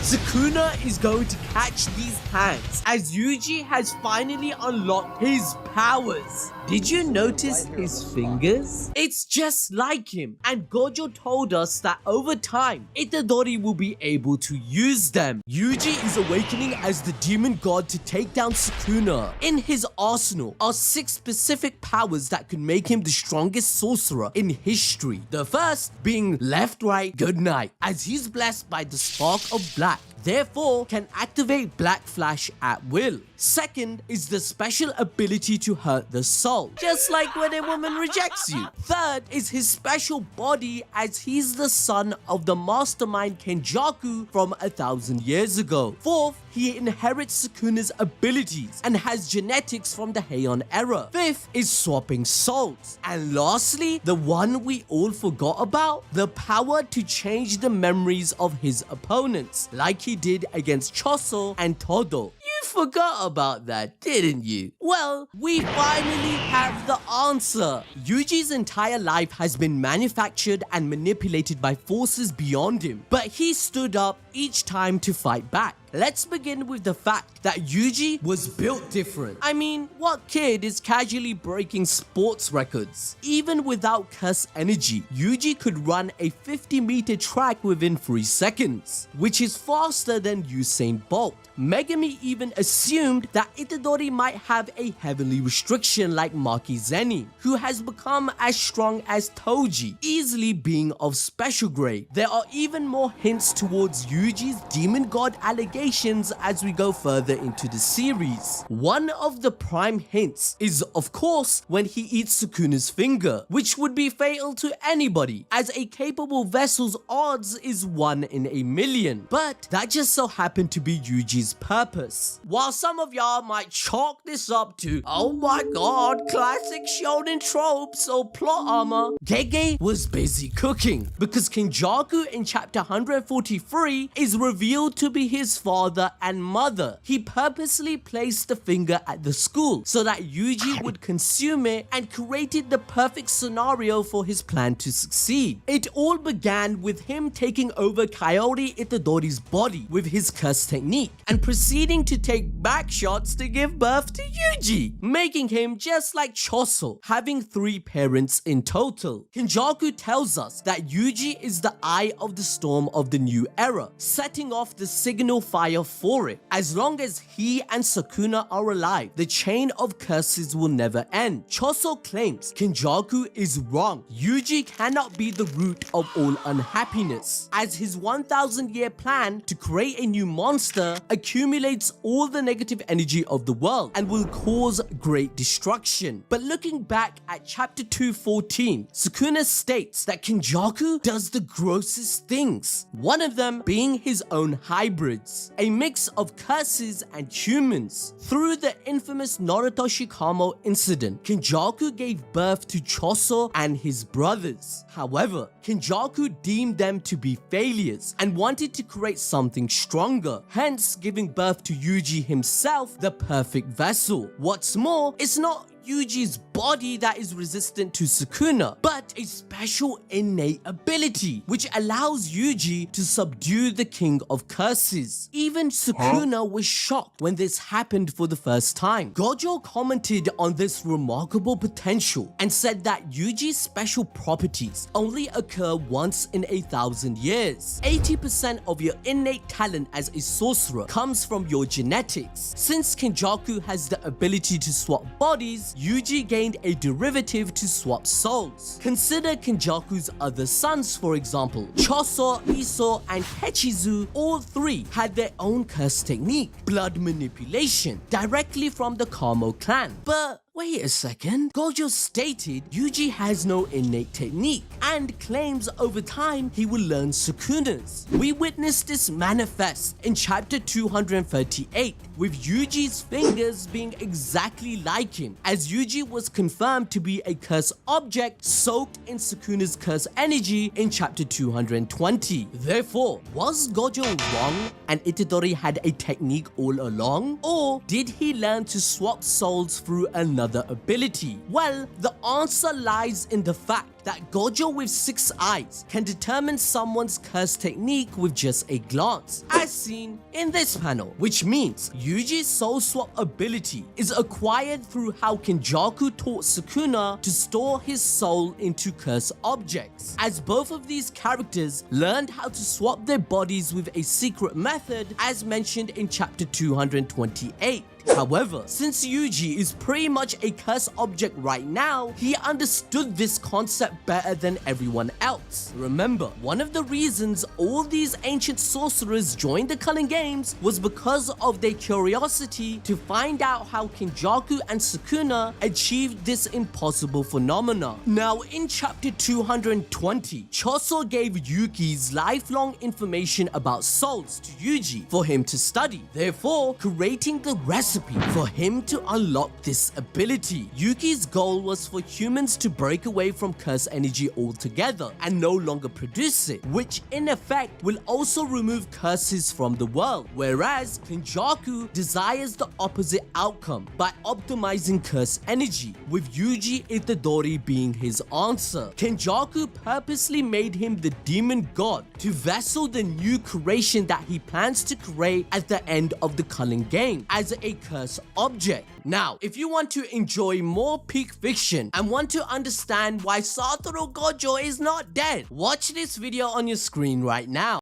Sukuna is going to catch these hands as Yuji has finally unlocked his powers. Did you notice his fingers? It's just like him, and Gojo told us that over time, Itadori will be able to use them. Yuji is awakening as the demon god to take down Sukuna. In his arsenal are 6 specific powers that could make him the strongest sorcerer in history. The first being left, right, good night, as he's blessed by the spark of black, therefore can activate Black Flash at will. Second is the special ability to hurt the soul, just like when a woman rejects you. Third is his special body, as he's the son of the mastermind Kenjaku from 1,000 years ago. Fourth, he inherits Sukuna's abilities and has genetics from the Heian era. Fifth is swapping souls. And lastly, the one we all forgot about, the power to change the memories of his opponents, like he did against Choso and Todo. You forgot about that, didn't you? Well, we finally have the answer. Yuji's entire life has been manufactured and manipulated by forces beyond him, but he stood up each time to fight back. Let's begin with the fact that Yuji was built different. I mean, what kid is casually breaking sports records? Even without curse energy, Yuji could run a 50-meter track within 3 seconds, which is faster than Usain Bolt. Megami even assumed that Itadori might have a heavenly restriction like Maki Zeni, who has become as strong as Toji, easily being of special grade. There are even more hints towards Yuji's demon god allegations as we go further into the series. One of the prime hints is, of course, when he eats Sukuna's finger, which would be fatal to anybody, as a capable vessel's odds is 1 in a million. But that just so happened to be Yuji's purpose. While some of y'all might chalk this up to, oh my god, classic shonen tropes or plot armor, Gege was busy cooking, because Kenjaku in chapter 143 is revealed to be his father and mother. He purposely placed the finger at the school so that Yuji would consume it and created the perfect scenario for his plan to succeed. It all began with him taking over Kaori Itadori's body with his curse technique and proceeding to take back shots to give birth to Yuji, making him just like Choso, having 3 parents in total. Kenjaku tells us that Yuji is the eye of the storm of the new era, setting off the signal fire for it. As long as he and Sukuna are alive, the chain of curses will never end. Choso claims Kenjaku is wrong. Yuji cannot be the root of all unhappiness, as his 1,000-year plan to create a new monster accumulates all the negative energy of the world and will cause great destruction. But looking back at chapter 214, Sukuna states that Kenjaku does the grossest things, one of them being his own hybrids, a mix of curses and humans. Through the infamous Naruto Shikamo incident, Kenjaku gave birth to Choso and his brothers. However, Kenjaku deemed them to be failures and wanted to create something stronger, hence giving birth to Yuji himself, the perfect vessel. What's more, it's not Yuji's body that is resistant to Sukuna, but a special innate ability which allows Yuji to subdue the king of curses. Even Sukuna was shocked when this happened for the first time. Gojo commented on this remarkable potential and said that Yuji's special properties only occur once in 1,000 years. 80% of your innate talent as a sorcerer comes from your genetics. Since Kenjaku has the ability to swap bodies, Yuji gained a derivative to swap souls. Consider Kenjaku's other sons, for example. Choso, Iso, and Kechizu, all 3 had their own curse technique, blood manipulation, directly from the Kamo clan. But wait a second, Gojo stated Yuji has no innate technique and claims over time he will learn Sukuna's. We witnessed this manifest in chapter 238 with Yuji's fingers being exactly like him, as Yuji was confirmed to be a curse object soaked in Sukuna's curse energy in chapter 220. Therefore, was Gojo wrong and Itadori had a technique all along? Or did he learn to swap souls through another ability? Well, the answer lies in the fact that Gojo with 6 eyes can determine someone's curse technique with just a glance, as seen in this panel, which means Yuji's soul swap ability is acquired through how Kenjaku taught Sukuna to store his soul into curse objects, as both of these characters learned how to swap their bodies with a secret method as mentioned in chapter 228. However, since Yuji is pretty much a curse object right now, he understood this concept better than everyone else. Remember, one of the reasons all these ancient sorcerers joined the Culling Games was because of their curiosity to find out how Kenjaku and Sukuna achieved this impossible phenomenon. Now, in chapter 220, Choso gave Yuki's lifelong information about souls to Yuji for him to study, therefore creating the recipe for him to unlock this ability. Yuki's goal was for humans to break away from curse energy altogether and no longer produce it, which in effect will also remove curses from the world, whereas Kenjaku desires the opposite outcome by optimizing curse energy, with Yuji Itadori being his answer. Kenjaku purposely made him the demon god to vessel the new creation that he plans to create at the end of the Culling Game as a curse object. Now, if you want to enjoy more peak fiction and want to understand why Satoru Gojo is not dead, watch this video on your screen right now.